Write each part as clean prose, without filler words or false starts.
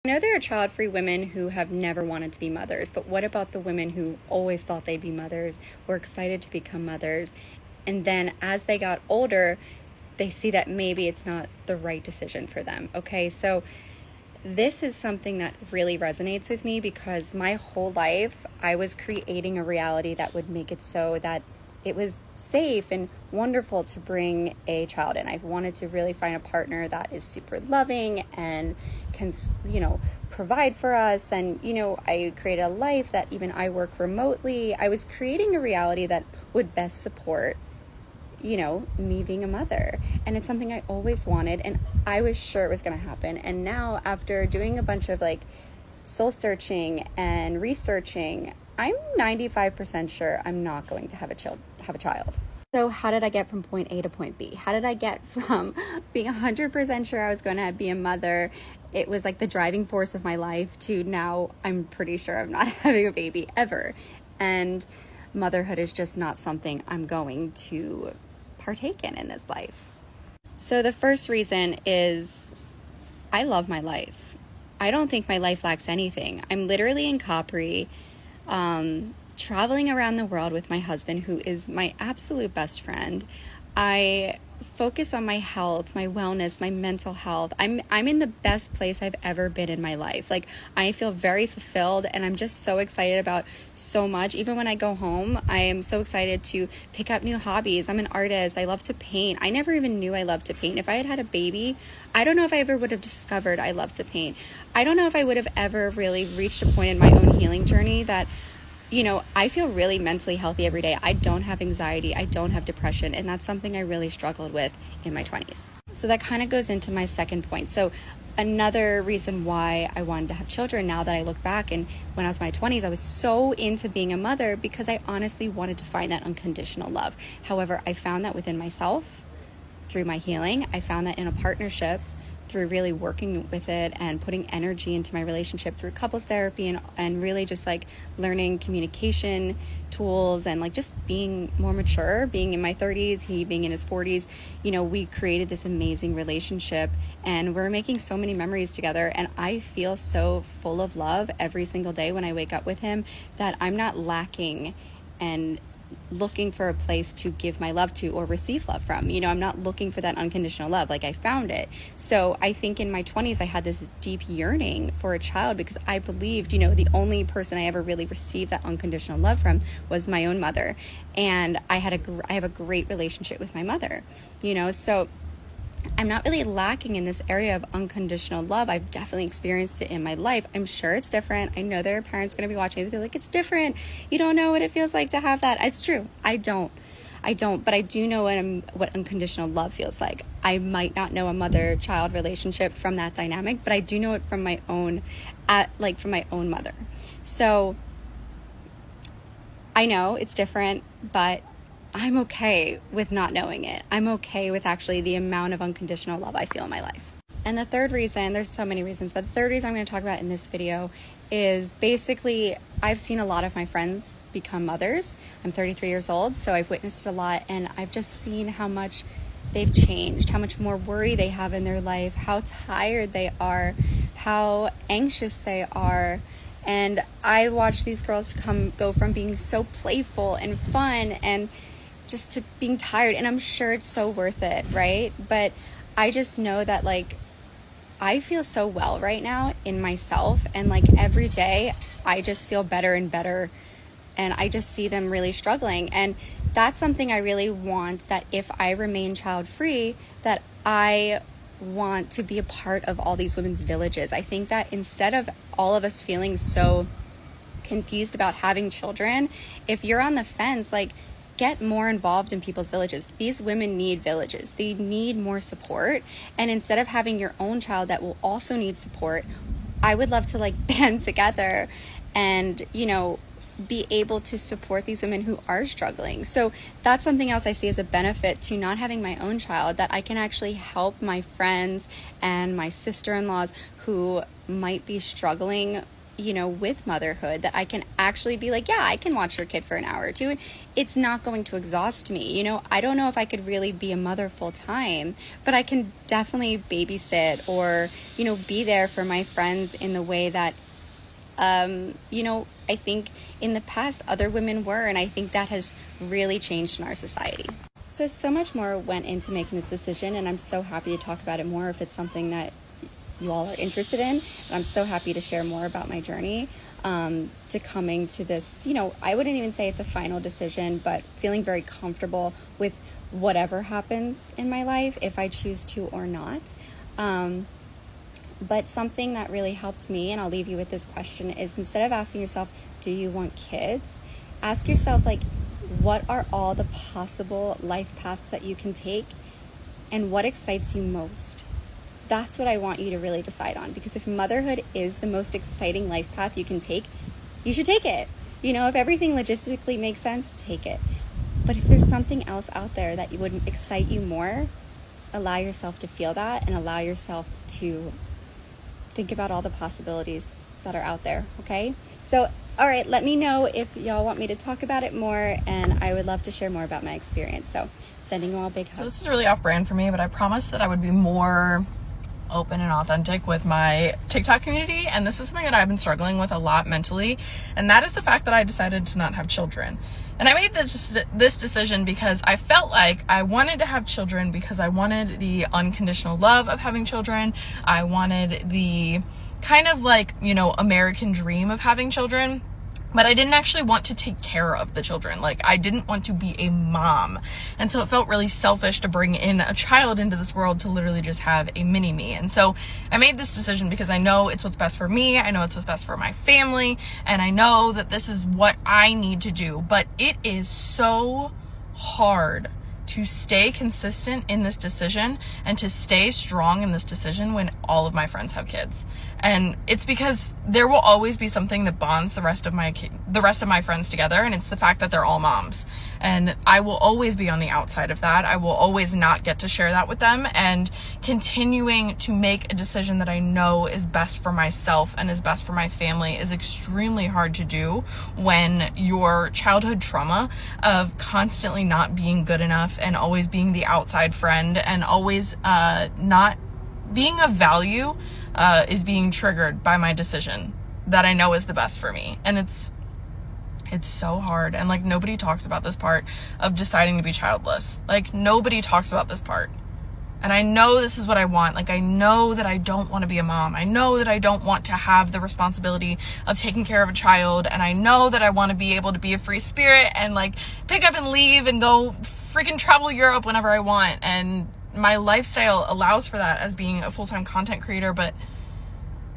I know there are child-free women who have never wanted to be mothers, but what about the women who always thought they'd be mothers, were excited to become mothers, and then as they got older, they see that maybe it's not the right decision for them, okay? So this is something that really resonates with me because my whole life I was creating a reality that would make it so that it was safe and wonderful to bring a child in. I've wanted to really find a partner that is super loving and can, provide for us. And, I created a life that even I work remotely. I was creating a reality that would best support, me being a mother. And it's something I always wanted. And I was sure it was going to happen. And now after doing a bunch of soul searching and researching, I'm 95% sure I'm not going to have a child. So how did I get from point A to point B? How did I get from being 100% sure I was going to be a mother? It was like the driving force of my life to now I'm pretty sure I'm not having a baby ever. And motherhood is just not something I'm going to partake in this life. So the first reason is I love my life. I don't think my life lacks anything. I'm literally in Capri, traveling around the world with my husband, who is my absolute best friend. I focus on my health, my wellness, my mental health. I'm in the best place I've ever been in my life. I feel very fulfilled, and I'm just so excited about so much. Even when I go home, I am so excited to pick up new hobbies. I'm an artist. I love to paint. I never even knew I loved to paint. If I had had a baby, I don't know if I ever would have discovered I love to paint. I don't know if I would have ever really reached a point in my own healing journey that I feel really mentally healthy every day. I don't have anxiety. I don't have depression. And that's something I really struggled with in my 20s. So that kind of goes into my second point. So another reason why I wanted to have children, now that I look back, and when I was in my 20s, I was so into being a mother because I honestly wanted to find that unconditional love. However, I found that within myself through my healing. I found that in a partnership through really working with it and putting energy into my relationship through couples therapy and really just learning communication tools and just being more mature, being in my 30s, he being in his 40s, we created this amazing relationship and we're making so many memories together. And I feel so full of love every single day when I wake up with him that I'm not lacking and looking for a place to give my love to or receive love from. I'm not looking for that unconditional love. I found it. So I think in my 20s, I had this deep yearning for a child because I believed, the only person I ever really received that unconditional love from was my own mother. And I have a great relationship with my mother, so I'm not really lacking in this area of unconditional love. I've definitely experienced it in my life. I'm sure it's different. I know there are parents going to be watching. They feel like it's different. You don't know what it feels like to have that. It's true. I don't, but I do know what unconditional love feels like. I might not know a mother-child relationship from that dynamic, but I do know it from my own, from my own mother. So I know it's different, but I'm okay with not knowing it. I'm okay with actually the amount of unconditional love I feel in my life. And the third reason, there's so many reasons, but the third reason I'm going to talk about in this video is basically I've seen a lot of my friends become mothers. I'm 33 years old, so I've witnessed it a lot, and I've just seen how much they've changed, how much more worry they have in their life, how tired they are, how anxious they are. And I watch these girls go from being so playful and fun and just to being tired, and I'm sure it's so worth it, right? But I just know that I feel so well right now in myself, and every day I just feel better and better, and I just see them really struggling. And that's something I really want, that if I remain child free, that I want to be a part of all these women's villages. I think that instead of all of us feeling so confused about having children, if you're on the fence, get more involved in people's villages. These women need villages. They need more support. And instead of having your own child that will also need support, I would love to band together and, be able to support these women who are struggling. So that's something else I see as a benefit to not having my own child, that I can actually help my friends and my sister-in-laws who might be struggling with motherhood, that I can actually be like, yeah, I can watch your kid for an hour or two. It's not going to exhaust me. I don't know if I could really be a mother full time, but I can definitely babysit or, be there for my friends in the way that, I think in the past other women were. And I think that has really changed in our society. So much more went into making this decision, and I'm so happy to talk about it more if it's something that you all are interested in. And I'm so happy to share more about my journey to coming to this, I wouldn't even say it's a final decision, but feeling very comfortable with whatever happens in my life, if I choose to or not. But something that really helped me, and I'll leave you with this question, is instead of asking yourself, do you want kids? Ask yourself, what are all the possible life paths that you can take, and what excites you most? That's what I want you to really decide on, because if motherhood is the most exciting life path you can take, you should take it. If everything logistically makes sense, take it. But if there's something else out there that would excite you more, allow yourself to feel that and allow yourself to think about all the possibilities that are out there, okay? So, all right, let me know if y'all want me to talk about it more, and I would love to share more about my experience. So, sending you all big hugs. So this is really off-brand for me, but I promised that I would be more open and authentic with my TikTok community, and this is something that I've been struggling with a lot mentally, and that is the fact that I decided to not have children. And I made this decision because I felt like I wanted to have children because I wanted the unconditional love of having children. I wanted the kind of American dream of having children. But I didn't actually want to take care of the children. I didn't want to be a mom. And so it felt really selfish to bring in a child into this world to literally just have a mini me. And so I made this decision because I know it's what's best for me. I know it's what's best for my family. And I know that this is what I need to do. But it is so hard to stay consistent in this decision and to stay strong in this decision when all of my friends have kids. And it's because there will always be something that bonds the rest of my friends together, and it's the fact that they're all moms. And I will always be on the outside of that. I will always not get to share that with them, and continuing to make a decision that I know is best for myself and is best for my family is extremely hard to do when your childhood trauma of constantly not being good enough and always being the outside friend and always not being of value is being triggered by my decision that I know is the best for me. And it's so hard. And nobody talks about this part of deciding to be childless. Nobody talks about this part. And I know this is what I want. I know that I don't want to be a mom. I know that I don't want to have the responsibility of taking care of a child. And I know that I want to be able to be a free spirit and pick up and leave and go freaking travel Europe whenever I want. And my lifestyle allows for that as being a full-time content creator, but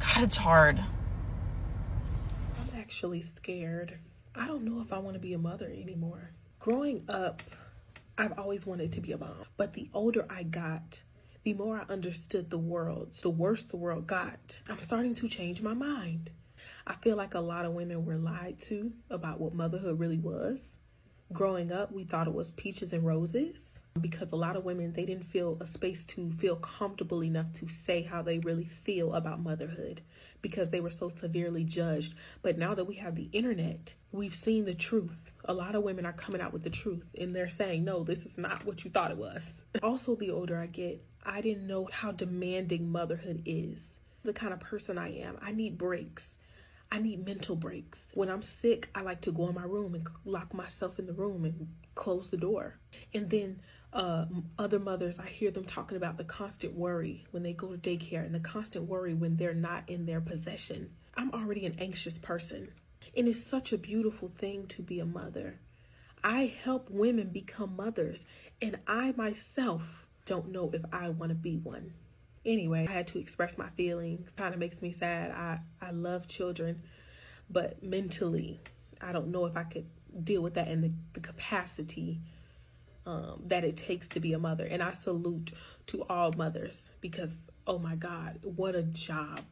God, it's hard. I'm actually scared. I don't know if I want to be a mother anymore. Growing up, I've always wanted to be a mom, but the older I got, the more I understood the world, the worse the world got. I'm starting to change my mind. I feel like a lot of women were lied to about what motherhood really was. Growing up, we thought it was peaches and roses, because a lot of women, they didn't feel a space to feel comfortable enough to say how they really feel about motherhood because they were so severely judged. But now that we have the internet, we've seen the truth. A lot of women are coming out with the truth, and they're saying, no, this is not what you thought it was. Also, the older I get, I didn't know how demanding motherhood is. The kind of person I am, I need breaks. I need mental breaks. When I'm sick, I like to go in my room and lock myself in the room and close the door. And then other mothers, I hear them talking about the constant worry when they go to daycare and the constant worry when they're not in their possession. I'm already an anxious person, and it's such a beautiful thing to be a mother. I help women become mothers, and I myself don't know if I want to be one. Anyway, I had to express my feelings. Kind of makes me sad. I love children, but mentally, I don't know if I could deal with that in the capacity that it takes to be a mother. And I salute to all mothers because, oh my God, what a job.